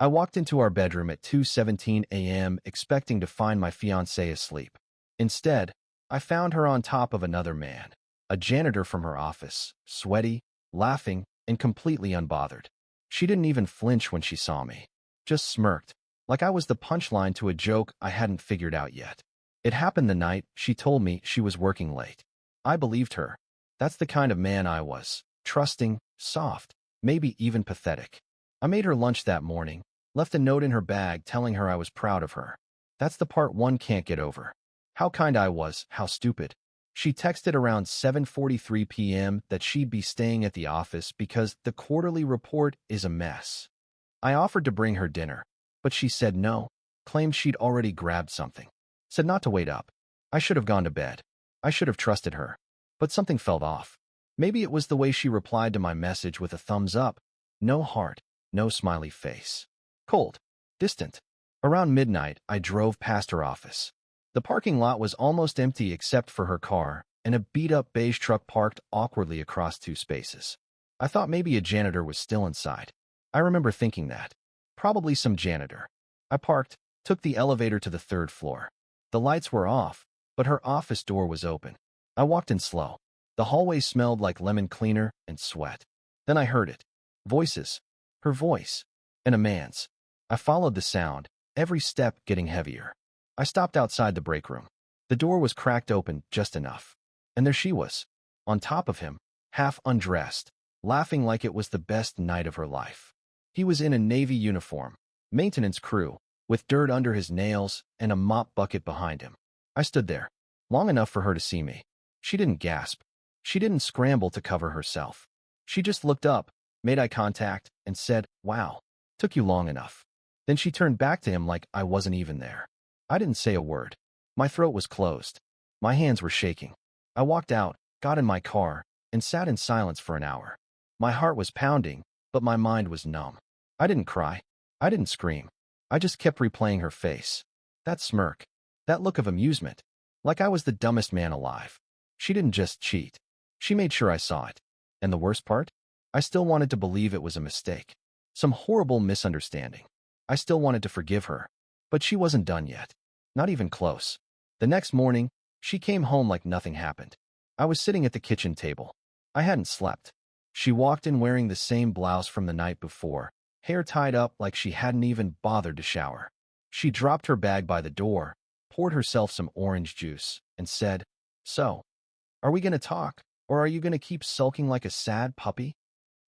I walked into our bedroom at 2:17 a.m. expecting to find my fiancée asleep. Instead, I found her on top of another man, a janitor from her office, sweaty, laughing, and completely unbothered. She didn't even flinch when she saw me, just smirked, like I was the punchline to a joke I hadn't figured out yet. It happened the night she told me she was working late. I believed her. That's the kind of man I was, trusting, soft, maybe even pathetic. I made her lunch that morning, left a note in her bag telling her I was proud of her. That's the part one can't get over. How kind I was, how stupid. She texted around 7:43 p.m. that she'd be staying at the office because the quarterly report is a mess. I offered to bring her dinner, but she said no, claimed she'd already grabbed something. Said not to wait up. I should have gone to bed. I should have trusted her. But something felt off. Maybe it was the way she replied to my message with a thumbs up. No heart, no smiley face. Cold. Distant. Around midnight, I drove past her office. The parking lot was almost empty except for her car, and a beat-up beige truck parked awkwardly across two spaces. I thought maybe a janitor was still inside. I remember thinking that. Probably some janitor. I parked, took the elevator to the third floor. The lights were off, but her office door was open. I walked in slow. The hallway smelled like lemon cleaner and sweat. Then I heard it. Voices. Her voice. And a man's. I followed the sound, every step getting heavier. I stopped outside the break room. The door was cracked open just enough. And there she was, on top of him, half undressed, laughing like it was the best night of her life. He was in a Navy uniform, maintenance crew, with dirt under his nails and a mop bucket behind him. I stood there, long enough for her to see me. She didn't gasp. She didn't scramble to cover herself. She just looked up, made eye contact, and said, "Wow, took you long enough." Then she turned back to him like I wasn't even there. I didn't say a word. My throat was closed. My hands were shaking. I walked out, got in my car, and sat in silence for an hour. My heart was pounding, but my mind was numb. I didn't cry. I didn't scream. I just kept replaying her face. That smirk. That look of amusement. Like I was the dumbest man alive. She didn't just cheat. She made sure I saw it. And the worst part? I still wanted to believe it was a mistake. Some horrible misunderstanding. I still wanted to forgive her. But she wasn't done yet. Not even close. The next morning, she came home like nothing happened. I was sitting at the kitchen table. I hadn't slept. She walked in wearing the same blouse from the night before, hair tied up like she hadn't even bothered to shower. She dropped her bag by the door, poured herself some orange juice, and said, "So, are we going to talk, or are you going to keep sulking like a sad puppy?"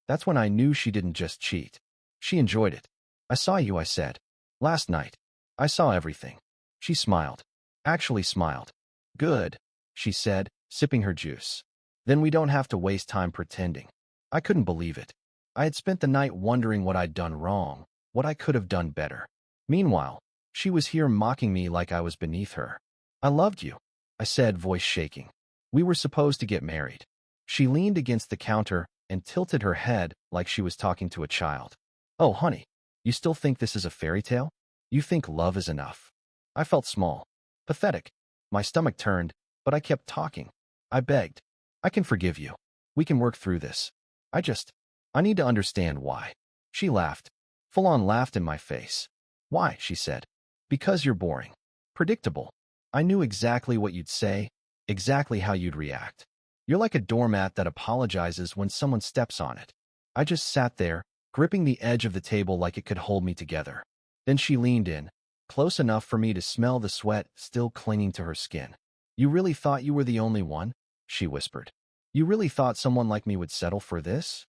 That's when I knew she didn't just cheat. She enjoyed it. "I saw you," I said. "Last night. I saw everything." She smiled. Actually smiled. "Good," she said, sipping her juice. "Then we don't have to waste time pretending." I couldn't believe it. I had spent the night wondering what I'd done wrong, what I could have done better. Meanwhile, she was here mocking me like I was beneath her. "I loved you," I said, voice shaking. "We were supposed to get married." She leaned against the counter and tilted her head like she was talking to a child. "Oh, honey, you still think this is a fairy tale? You think love is enough?" I felt small, pathetic. My stomach turned, but I kept talking. I begged. "I can forgive you. We can work through this. I need to understand why." She laughed, full-on laughed in my face. "Why?" she said. "Because you're boring. Predictable. I knew exactly what you'd say, exactly how you'd react. You're like a doormat that apologizes when someone steps on it." I just sat there, gripping the edge of the table like it could hold me together. Then she leaned in, close enough for me to smell the sweat still clinging to her skin. "You really thought you were the only one?" she whispered. "You really thought someone like me would settle for this?"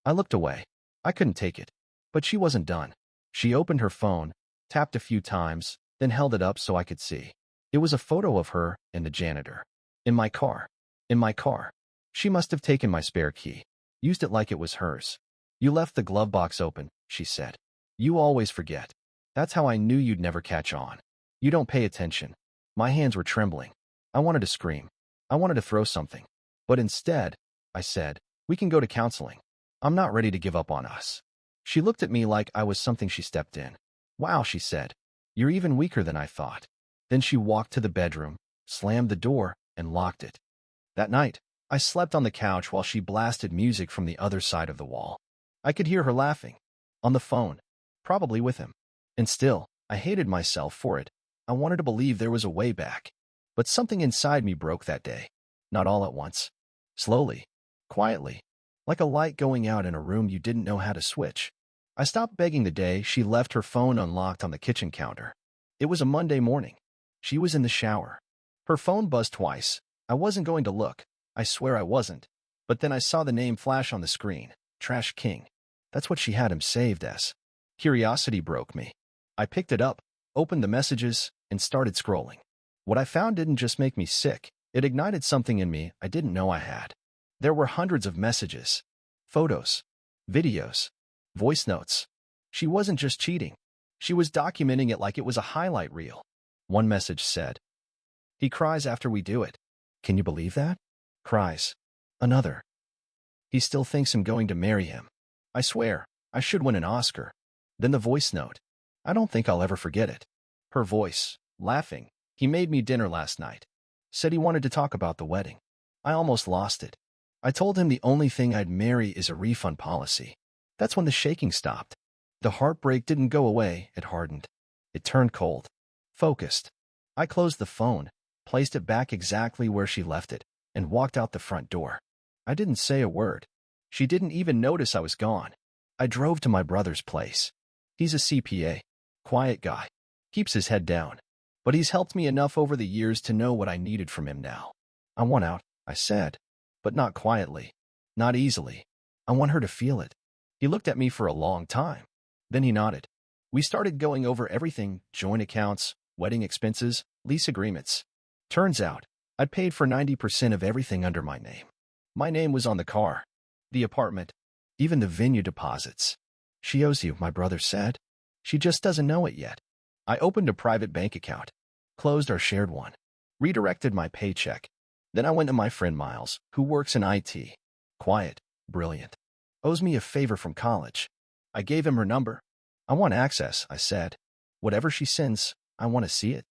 I looked away. I couldn't take it. But she wasn't done. She opened her phone, tapped a few times, then held it up so I could see. It was a photo of her and the janitor. In my car. In my car. She must have taken my spare key. Used it like it was hers. "You left the glove box open," she said. "You always forget. That's how I knew you'd never catch on. You don't pay attention." My hands were trembling. I wanted to scream. I wanted to throw something. But instead, I said, "We can go to counseling. I'm not ready to give up on us." She looked at me like I was something she stepped in. "Wow," she said. "You're even weaker than I thought." Then she walked to the bedroom, slammed the door, and locked it. That night, I slept on the couch while she blasted music from the other side of the wall. I could hear her laughing. On the phone. probably with him. And still, I hated myself for it. I wanted to believe there was a way back. But something inside me broke that day. Not all at once. Slowly. Quietly. Like a light going out in a room you didn't know how to switch. I stopped begging the day she left her phone unlocked on the kitchen counter. It was a Monday morning. She was in the shower. Her phone buzzed twice. I wasn't going to look. I swear I wasn't. But then I saw the name flash on the screen. Trash King. That's what she had him saved as. Curiosity broke me. I picked it up, opened the messages, and started scrolling. What I found didn't just make me sick. It ignited something in me I didn't know I had. There were hundreds of messages. Photos. Videos. Voice notes. She wasn't just cheating. She was documenting it like it was a highlight reel. One message said, "He cries after we do it." Can you believe that? Cries. Another. He still thinks I'm going to marry him. I swear, I should win an Oscar. Then the voice note. I don't think I'll ever forget it. Her voice, laughing. He made me dinner last night. Said he wanted to talk about the wedding. I almost lost it. I told him the only thing I'd marry is a refund policy. That's when the shaking stopped. The heartbreak didn't go away, it hardened. It turned cold. Focused. I closed the phone, placed it back exactly where she left it, and walked out the front door. I didn't say a word. She didn't even notice I was gone. I drove to my brother's place. He's a CPA. Quiet guy. Keeps his head down. But he's helped me enough over the years to know what I needed from him now. I want out, I said. But not quietly. Not easily. I want her to feel it. He looked at me for a long time. Then he nodded. We started going over everything, joint accounts, wedding expenses, lease agreements. Turns out, I'd paid for 90% of everything under my name. My name was on the car, the apartment, even the venue deposits. She owes you, my brother said. She just doesn't know it yet. I opened a private bank account, closed our shared one, redirected my paycheck. Then I went to my friend Miles, who works in IT. Quiet, brilliant. Owes me a favor from college. I gave him her number. I want access, I said. Whatever she sends, I want to see it.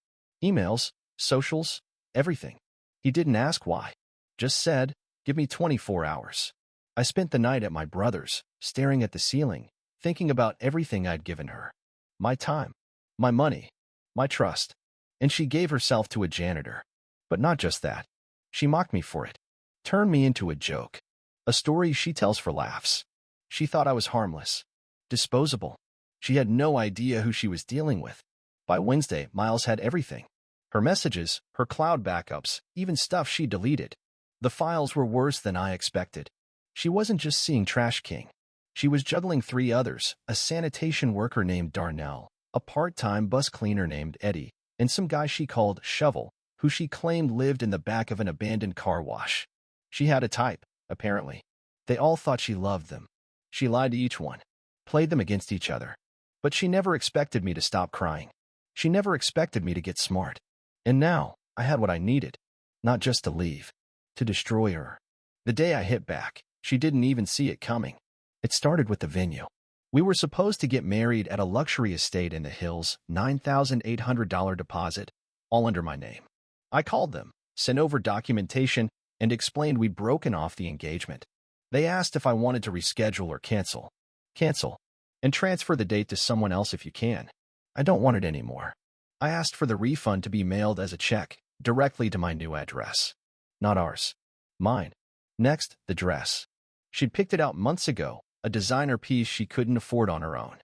Emails, socials, everything. He didn't ask why. Just said, give me 24 hours. I spent the night at my brother's, staring at the ceiling, thinking about everything I'd given her. My time, my money, my trust. And she gave herself to a janitor. But not just that. She mocked me for it. Turned me into a joke. A story she tells for laughs. She thought I was harmless. Disposable. She had no idea who she was dealing with. By Wednesday, Miles had everything. Her messages, her cloud backups, even stuff she deleted. The files were worse than I expected. She wasn't just seeing Trash King. She was juggling 3 others, a sanitation worker named Darnell, a part-time bus cleaner named Eddie, and some guy she called Shovel, who she claimed lived in the back of an abandoned car wash. She had a type, apparently. They all thought she loved them. She lied to each one, played them against each other. But she never expected me to stop crying. She never expected me to get smart. And now, I had what I needed. Not just to leave. To destroy her. The day I hit back, she didn't even see it coming. It started with the venue. We were supposed to get married at a luxury estate in the hills, $9,800 deposit, all under my name. I called them, sent over documentation, and explained we'd broken off the engagement. They asked if I wanted to reschedule or cancel. Cancel. And transfer the date to someone else if you can. I don't want it anymore. I asked for the refund to be mailed as a check, directly to my new address. Not ours. Mine. Next, the dress. She'd picked it out months ago, a designer piece she couldn't afford on her own.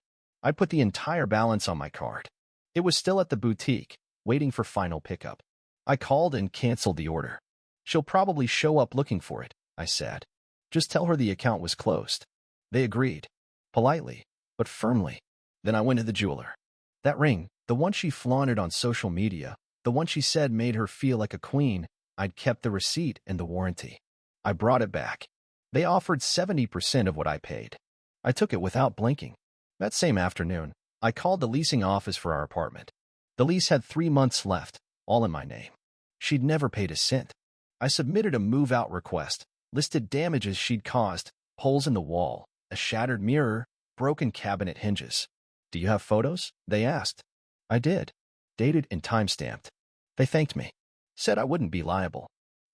I put the entire balance on my card. It was still at the boutique, waiting for final pickup. I called and canceled the order. She'll probably show up looking for it, I said. Just tell her the account was closed. They agreed. Politely, but firmly. Then I went to the jeweler. That ring, the one she flaunted on social media, the one she said made her feel like a queen, I'd kept the receipt and the warranty. I brought it back. They offered 70% of what I paid. I took it without blinking. That same afternoon, I called the leasing office for our apartment. The lease had 3 months left, all in my name. She'd never paid a cent. I submitted a move-out request, listed damages she'd caused, holes in the wall, a shattered mirror, broken cabinet hinges. Do you have photos? They asked. I did. Dated and time-stamped. They thanked me. Said I wouldn't be liable.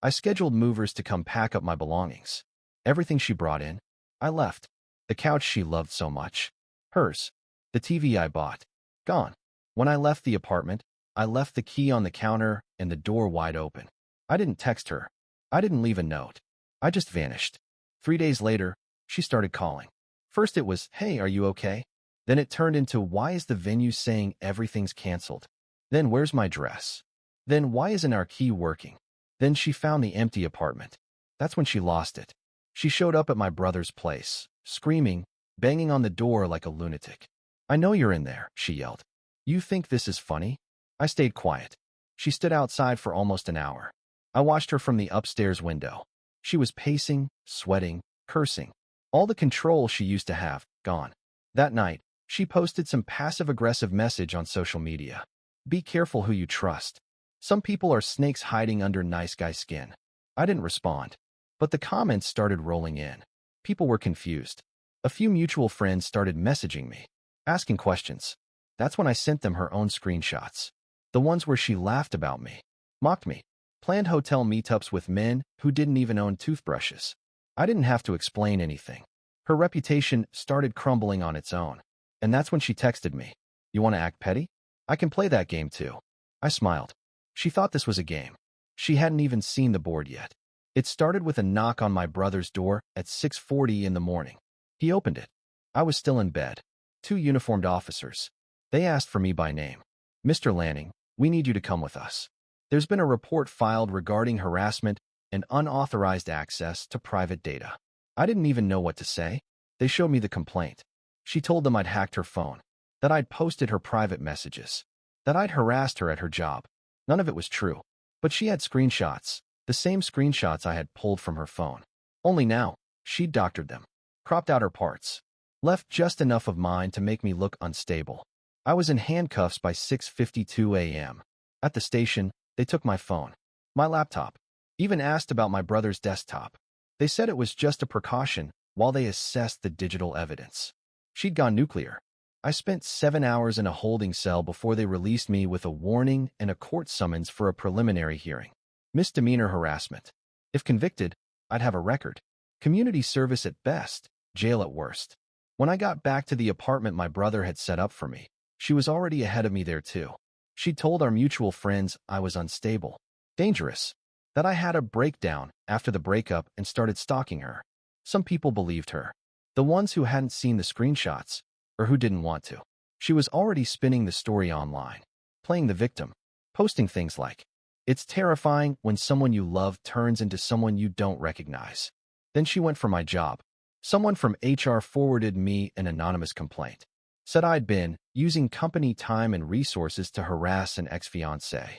I scheduled movers to come pack up my belongings. Everything she brought in, I left. The couch she loved so much. Hers. The TV I bought. Gone. When I left the apartment, I left the key on the counter and the door wide open. I didn't text her. I didn't leave a note. I just vanished. 3 days later, she started calling. First it was, "Hey, are you okay?" Then it turned into, "Why is the venue saying everything's canceled?" Then, "Where's my dress?" Then, "Why isn't our key working?" Then she found the empty apartment. That's when she lost it. She showed up at my brother's place, screaming, banging on the door like a lunatic. "I know you're in there," she yelled. "You think this is funny?" I stayed quiet. She stood outside for almost an hour. I watched her from the upstairs window. She was pacing, sweating, cursing. All the control she used to have, gone. That night, she posted some passive-aggressive message on social media. "Be careful who you trust. Some people are snakes hiding under nice guy skin." I didn't respond, but the comments started rolling in. People were confused. A few mutual friends started messaging me, asking questions. That's when I sent them her own screenshots. The ones where she laughed about me, mocked me, planned hotel meetups with men who didn't even own toothbrushes. I didn't have to explain anything. Her reputation started crumbling on its own. And that's when she texted me, "You want to act petty? I can play that game too." I smiled. She thought this was a game. She hadn't even seen the board yet. It started with a knock on my brother's door at 6:40 in the morning. He opened it. I was still in bed. 2 uniformed officers. They asked for me by name. "Mr. Lanning, we need you to come with us. There's been a report filed regarding harassment and unauthorized access to private data." I didn't even know what to say. They showed me the complaint. She told them I'd hacked her phone, that I'd posted her private messages, that I'd harassed her at her job. None of it was true. But she had screenshots, the same screenshots I had pulled from her phone. Only now, she'd doctored them, cropped out her parts, left just enough of mine to make me look unstable. I was in handcuffs by 6:52 a.m. At the station, they took my phone, my laptop, even asked about my brother's desktop. They said it was just a precaution while they assessed the digital evidence. She'd gone nuclear. I spent 7 hours in a holding cell before they released me with a warning and a court summons for a preliminary hearing. Misdemeanor harassment. If convicted, I'd have a record. Community service at best, jail at worst. When I got back to the apartment my brother had set up for me, she was already ahead of me there too. She'd told our mutual friends I was unstable, dangerous, that I had a breakdown after the breakup and started stalking her. Some people believed her. The ones who hadn't seen the screenshots, or who didn't want to. She was already spinning the story online, playing the victim, posting things like, "It's terrifying when someone you love turns into someone you don't recognize." Then she went for my job. Someone from HR forwarded me an anonymous complaint. Said I'd been using company time and resources to harass an ex-fiancé.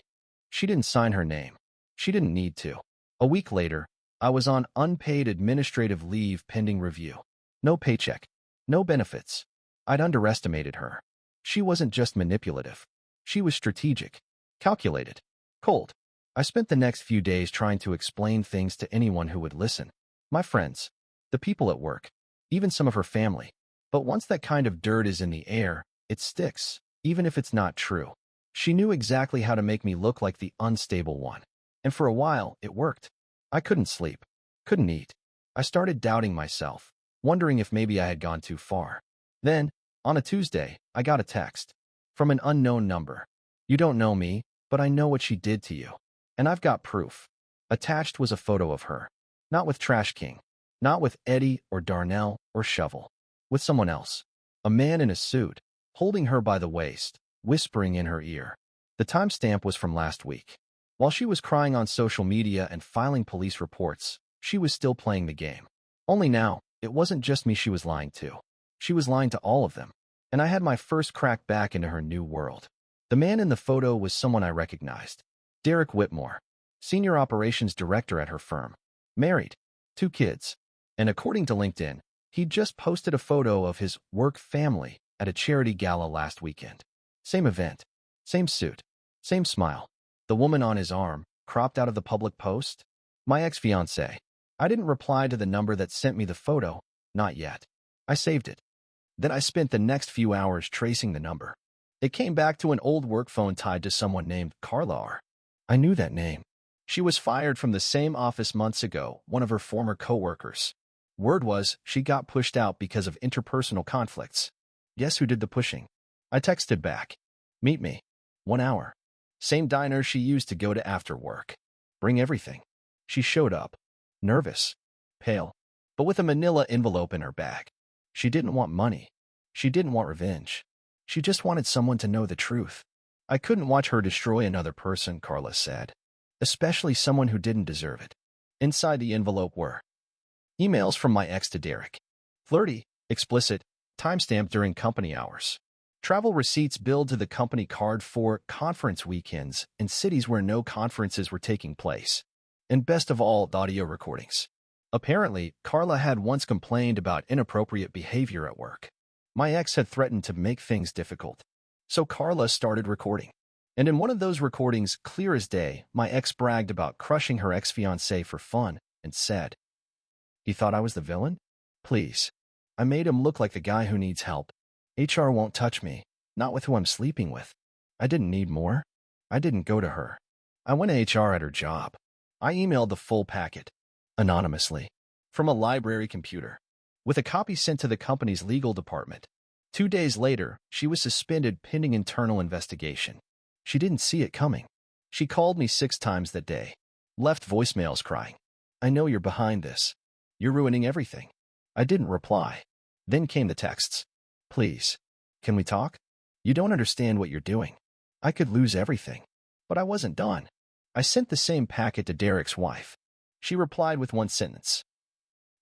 She didn't sign her name. She didn't need to. A week later, I was on unpaid administrative leave pending review. No paycheck. No benefits. I'd underestimated her. She wasn't just manipulative. She was strategic, calculated, cold. I spent the next few days trying to explain things to anyone who would listen. My friends, the people at work, even some of her family. But once that kind of dirt is in the air, it sticks, even if it's not true. She knew exactly how to make me look like the unstable one. And for a while, it worked. I couldn't sleep, couldn't eat. I started doubting myself, wondering if maybe I had gone too far. Then, on a Tuesday, I got a text from an unknown number. "You don't know me, but I know what she did to you. And I've got proof." Attached was a photo of her. Not with Trash King. Not with Eddie or Darnell or Shovel. With someone else. A man in a suit, holding her by the waist, whispering in her ear. The timestamp was from last week. While she was crying on social media and filing police reports, she was still playing the game. Only now, it wasn't just me she was lying to. She was lying to all of them. And I had my first crack back into her new world. The man in the photo was someone I recognized. Derek Whitmore, senior operations director at her firm. Married, 2 kids. And according to LinkedIn, he'd just posted a photo of his work family at a charity gala last weekend. Same event, same suit, same smile. The woman on his arm, cropped out of the public post? My ex-fiancée. I didn't reply to the number that sent me the photo, not yet. I saved it. Then I spent the next few hours tracing the number. It came back to an old work phone tied to someone named Carla R. I knew that name. She was fired from the same office months ago, one of her former co-workers. Word was she got pushed out because of interpersonal conflicts. Guess who did the pushing? I texted back. Meet me. 1 hour. Same diner she used to go to after work. Bring everything. She showed up. Nervous. Pale. But with a manila envelope in her bag. She didn't want money. She didn't want revenge. She just wanted someone to know the truth. I couldn't watch her destroy another person, Carla said. Especially someone who didn't deserve it. Inside the envelope were emails from my ex to Derek. Flirty, explicit, timestamped during company hours. Travel receipts billed to the company card for conference weekends in cities where no conferences were taking place. And best of all, the audio recordings. Apparently, Carla had once complained about inappropriate behavior at work. My ex had threatened to make things difficult. So Carla started recording. And in one of those recordings, clear as day, my ex bragged about crushing her ex-fiancé for fun and said, "He thought I was the villain? Please. I made him look like the guy who needs help. HR won't touch me, not with who I'm sleeping with. I didn't need more. I didn't go to her. I went to HR at her job. I emailed the full packet, anonymously, from a library computer, with a copy sent to the company's legal department. 2 days later, she was suspended pending internal investigation. She didn't see it coming. She called me 6 times that day, left voicemails crying, "I know you're behind this. You're ruining everything." I didn't reply. Then came the texts. "Please, can we talk? You don't understand what you're doing. I could lose everything." But I wasn't done. I sent the same packet to Derek's wife. She replied with one sentence.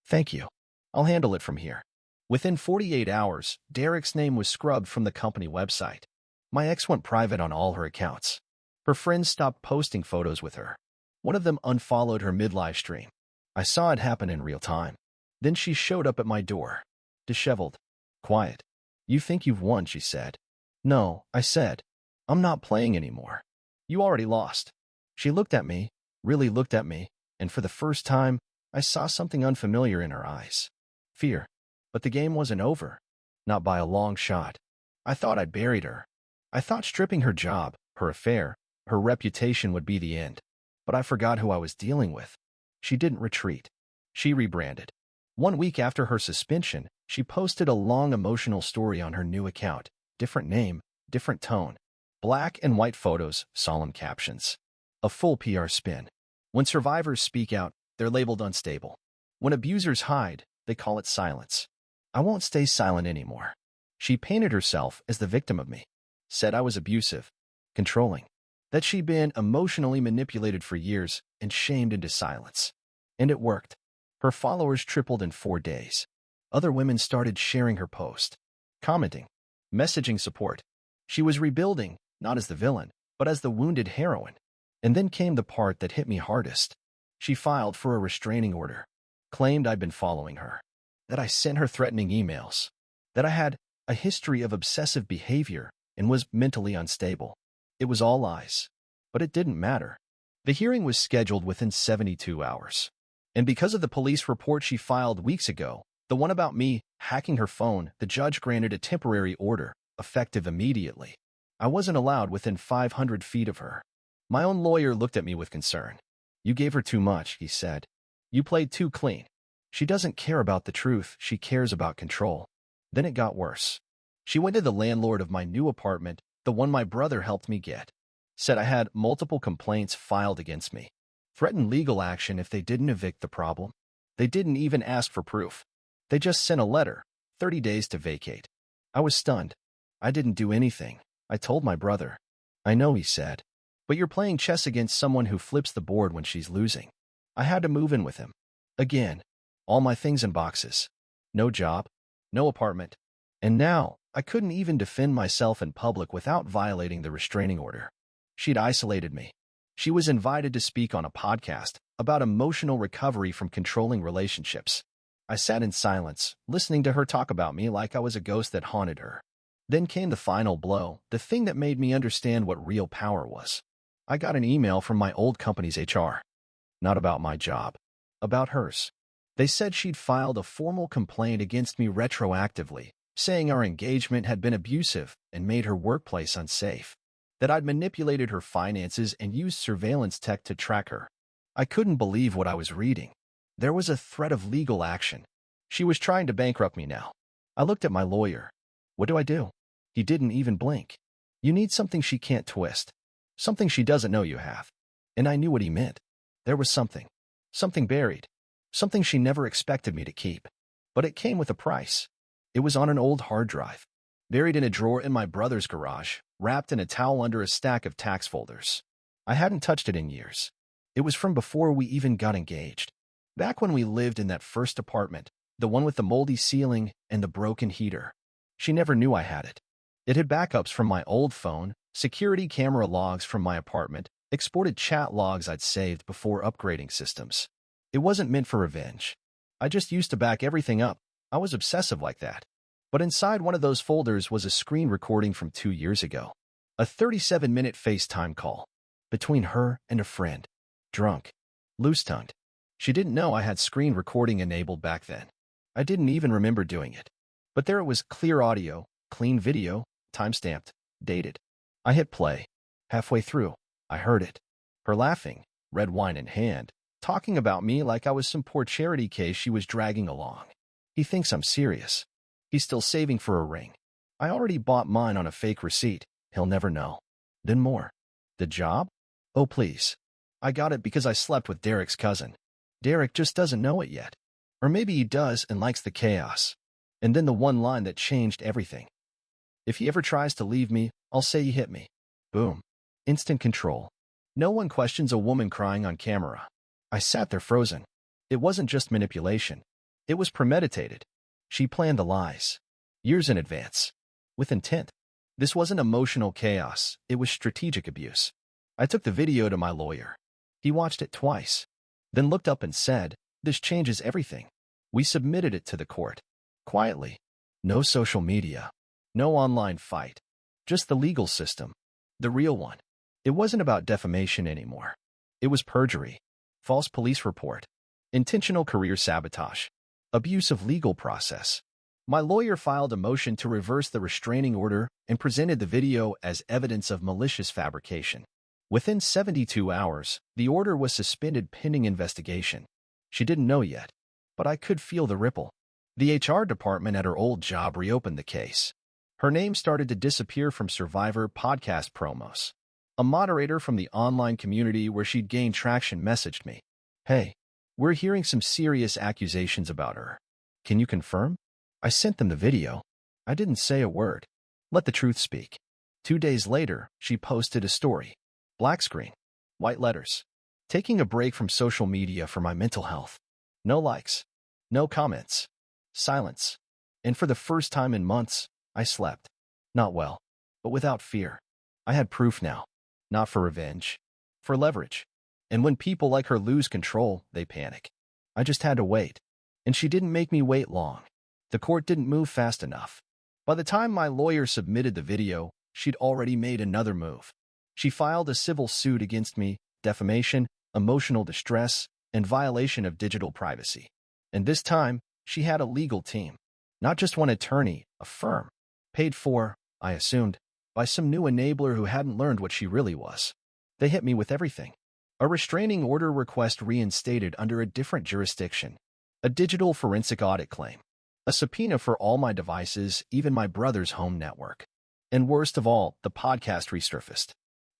"Thank you. I'll handle it from here." Within 48 hours, Derek's name was scrubbed from the company website. My ex went private on all her accounts. Her friends stopped posting photos with her. One of them unfollowed her mid-live stream. I saw it happen in real time. Then she showed up at my door. Disheveled. Quiet. "You think you've won," she said. "No," I said. "I'm not playing anymore. You already lost." She looked at me, really looked at me, and for the first time, I saw something unfamiliar in her eyes. Fear. But the game wasn't over. Not by a long shot. I thought I'd buried her. I thought stripping her job, her affair, her reputation would be the end. But I forgot who I was dealing with. She didn't retreat. She rebranded. 1 week after her suspension, she posted a long emotional story on her new account. Different name, different tone. Black and white photos, solemn captions. A full PR spin. When survivors speak out, they're labeled unstable. When abusers hide, they call it silence. I won't stay silent anymore. She painted herself as the victim of me. Said I was abusive, controlling. That she'd been emotionally manipulated for years and shamed into silence. And it worked. Her followers tripled in 4 days. Other women started sharing her post, commenting, messaging support. She was rebuilding, not as the villain, but as the wounded heroine. And then came the part that hit me hardest. She filed for a restraining order, claimed I'd been following her, that I sent her threatening emails, that I had a history of obsessive behavior and was mentally unstable. It was all lies, but it didn't matter. The hearing was scheduled within 72 hours. And because of the police report she filed weeks ago, the one about me hacking her phone, the judge granted a temporary order, effective immediately. I wasn't allowed within 500 feet of her. My own lawyer looked at me with concern. "You gave her too much," he said. "You played too clean. She doesn't care about the truth, she cares about control." Then it got worse. She went to the landlord of my new apartment, the one my brother helped me get. Said I had multiple complaints filed against me. Threatened legal action if they didn't evict the problem. They didn't even ask for proof. They just sent a letter, 30 days to vacate. I was stunned. I didn't do anything. I told my brother. "I know," he said. "But you're playing chess against someone who flips the board when she's losing." I had to move in with him. Again, all my things in boxes. No job, no apartment. And now, I couldn't even defend myself in public without violating the restraining order. She'd isolated me. She was invited to speak on a podcast about emotional recovery from controlling relationships. I sat in silence, listening to her talk about me like I was a ghost that haunted her. Then came the final blow, the thing that made me understand what real power was. I got an email from my old company's HR. Not about my job. About hers. They said she'd filed a formal complaint against me retroactively, saying our engagement had been abusive and made her workplace unsafe. That I'd manipulated her finances and used surveillance tech to track her. I couldn't believe what I was reading. There was a threat of legal action. She was trying to bankrupt me now. I looked at my lawyer. What do I do? He didn't even blink. You need something she can't twist. Something she doesn't know you have. And I knew what he meant. There was something. Something buried. Something she never expected me to keep. But it came with a price. It was on an old hard drive, buried in a drawer in my brother's garage, wrapped in a towel under a stack of tax folders. I hadn't touched it in years. It was from before we even got engaged. Back when we lived in that first apartment, the one with the moldy ceiling and the broken heater. She never knew I had it. It had backups from my old phone, security camera logs from my apartment, exported chat logs I'd saved before upgrading systems. It wasn't meant for revenge. I just used to back everything up. I was obsessive like that. But inside one of those folders was a screen recording from 2 years ago. A 37-minute FaceTime call. Between her and a friend. Drunk. Loose-tongued. She didn't know I had screen recording enabled back then. I didn't even remember doing it. But there it was, clear audio, clean video, time-stamped, dated. I hit play. Halfway through, I heard it. Her laughing, red wine in hand, talking about me like I was some poor charity case she was dragging along. He thinks I'm serious. He's still saving for a ring. I already bought mine on a fake receipt. He'll never know. Then more. The job? Oh, please. I got it because I slept with Derek's cousin. Derek just doesn't know it yet. Or maybe he does and likes the chaos. And then the one line that changed everything. If he ever tries to leave me, I'll say he hit me. Boom. Instant control. No one questions a woman crying on camera. I sat there frozen. It wasn't just manipulation. It was premeditated. She planned the lies. Years in advance. With intent. This wasn't emotional chaos. It was strategic abuse. I took the video to my lawyer. He watched it twice. Then looked up and said, "This changes everything." We submitted it to the court. Quietly. No social media. No online fight. Just the legal system. The real one. It wasn't about defamation anymore. It was perjury. False police report. Intentional career sabotage. Abuse of legal process. My lawyer filed a motion to reverse the restraining order and presented the video as evidence of malicious fabrication. Within 72 hours, the order was suspended pending investigation. She didn't know yet, but I could feel the ripple. The HR department at her old job reopened the case. Her name started to disappear from Survivor podcast promos. A moderator from the online community where she'd gained traction messaged me. "Hey, we're hearing some serious accusations about her. Can you confirm?" I sent them the video. I didn't say a word. Let the truth speak. 2 days later, she posted a story. Black screen. White letters. Taking a break from social media for my mental health. No likes. No comments. Silence. And for the first time in months, I slept. Not well, but without fear. I had proof now. Not for revenge. For leverage. And when people like her lose control, they panic. I just had to wait. And she didn't make me wait long. The court didn't move fast enough. By the time my lawyer submitted the video, she'd already made another move. She filed a civil suit against me, defamation, emotional distress, and violation of digital privacy. And this time, she had a legal team. Not just one attorney, a firm. Paid for, I assumed, by some new enabler who hadn't learned what she really was. They hit me with everything. A restraining order request reinstated under a different jurisdiction. A digital forensic audit claim. A subpoena for all my devices, even my brother's home network. And worst of all, the podcast resurfaced.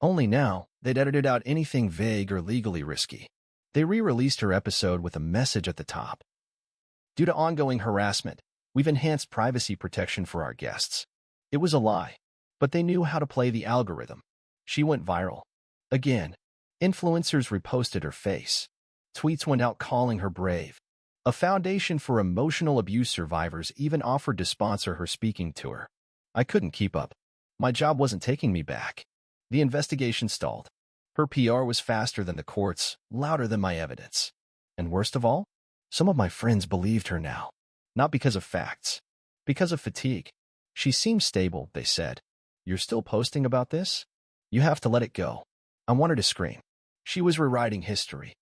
Only now, they'd edited out anything vague or legally risky. They re-released her episode with a message at the top. Due to ongoing harassment, we've enhanced privacy protection for our guests. It was a lie, but they knew how to play the algorithm. She went viral. Again, influencers reposted her face. Tweets went out calling her brave. A foundation for emotional abuse survivors even offered to sponsor her speaking tour. I couldn't keep up. My job wasn't taking me back. The investigation stalled. Her PR was faster than the courts, louder than my evidence. And worst of all, some of my friends believed her now. Not because of facts. Because of fatigue. She seems stable, they said. You're still posting about this? You have to let it go. I wanted to scream. She was rewriting history.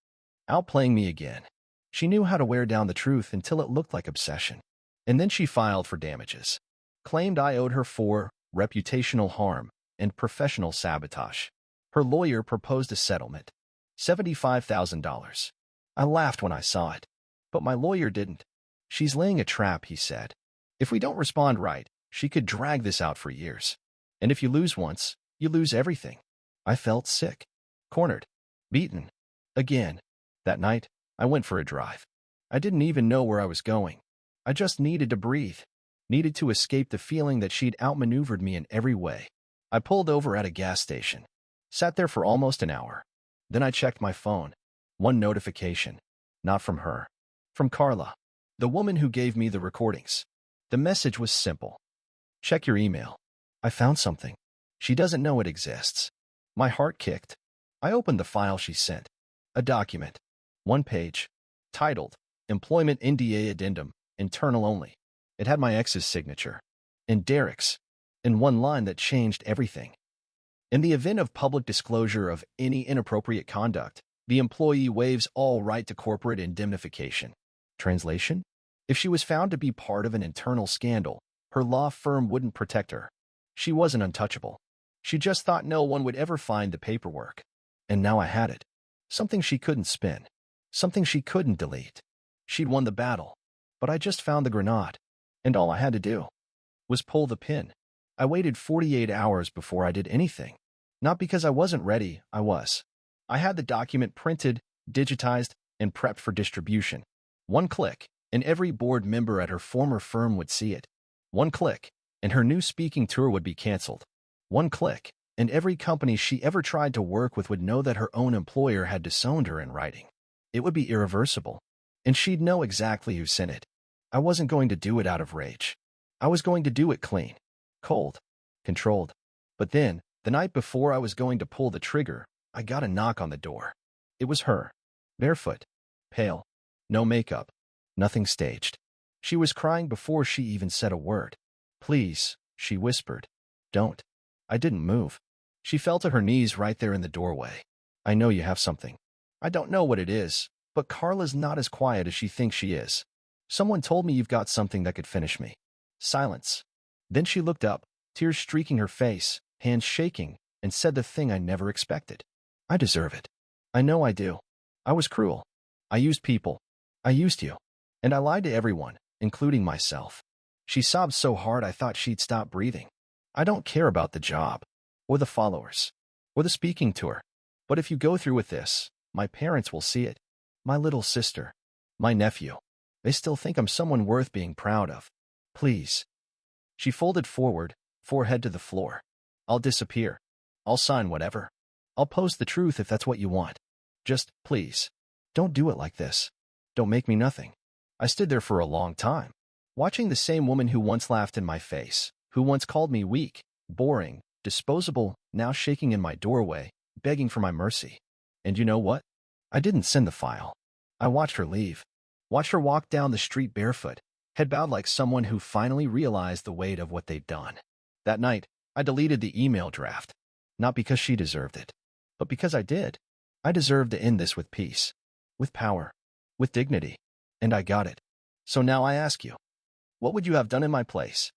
Outplaying me again. She knew how to wear down the truth until it looked like obsession. And then she filed for damages. Claimed I owed her for reputational harm and professional sabotage. Her lawyer proposed a settlement. $75,000. I laughed when I saw it. But my lawyer didn't. She's laying a trap, he said. If we don't respond right, She could drag this out for years. And if you lose once, you lose everything. I felt sick, cornered, beaten. Again. That night, I went for a drive. I didn't even know where I was going. I just needed to breathe, needed to escape the feeling that she'd outmaneuvered me in every way. I pulled over at a gas station, sat there for almost an hour. Then I checked my phone. One notification. Not from her. From Carla, the woman who gave me the recordings. The message was simple. Check your email. I found something. She doesn't know it exists. My heart kicked. I opened the file she sent. A document. One page. Titled, Employment NDA Addendum, Internal Only. It had my ex's signature. And Derek's. In one line that changed everything. In the event of public disclosure of any inappropriate conduct, the employee waives all right to corporate indemnification. Translation? If she was found to be part of an internal scandal, her law firm wouldn't protect her. She wasn't untouchable. She just thought no one would ever find the paperwork. And now I had it. Something she couldn't spin. Something she couldn't delete. She'd won the battle. But I just found the grenade. And all I had to do was pull the pin. I waited 48 hours before I did anything. Not because I wasn't ready, I was. I had the document printed, digitized, and prepped for distribution. One click, and every board member at her former firm would see it. One click, and her new speaking tour would be canceled. One click, and every company she ever tried to work with would know that her own employer had disowned her in writing. It would be irreversible, and she'd know exactly who sent it. I wasn't going to do it out of rage. I was going to do it clean, cold, controlled. But then, the night before I was going to pull the trigger, I got a knock on the door. It was her. Barefoot. Pale. No makeup. Nothing staged. She was crying before she even said a word. Please, she whispered. Don't. I didn't move. She fell to her knees right there in the doorway. I know you have something. I don't know what it is, but Carla's not as quiet as she thinks she is. Someone told me you've got something that could finish me. Silence. Then she looked up, tears streaking her face, hands shaking, and said the thing I never expected. I deserve it. I know I do. I was cruel. I used people. I used you. And I lied to everyone, including myself. She sobbed so hard I thought she'd stop breathing. I don't care about the job, or the followers, or the speaking tour. But if you go through with this, my parents will see it. My little sister. My nephew. They still think I'm someone worth being proud of. Please. She folded forward, forehead to the floor. I'll disappear. I'll sign whatever. I'll post the truth if that's what you want. Just, please, don't do it like this. Don't make me nothing. I stood there for a long time, watching the same woman who once laughed in my face, who once called me weak, boring, disposable, now shaking in my doorway, begging for my mercy. And you know what? I didn't send the file. I watched her leave. Watched her walk down the street barefoot, head bowed like someone who finally realized the weight of what they'd done. That night, I deleted the email draft. Not because she deserved it, but because I did. I deserved to end this with peace, with power, with dignity. And I got it. So now I ask you, what would you have done in my place?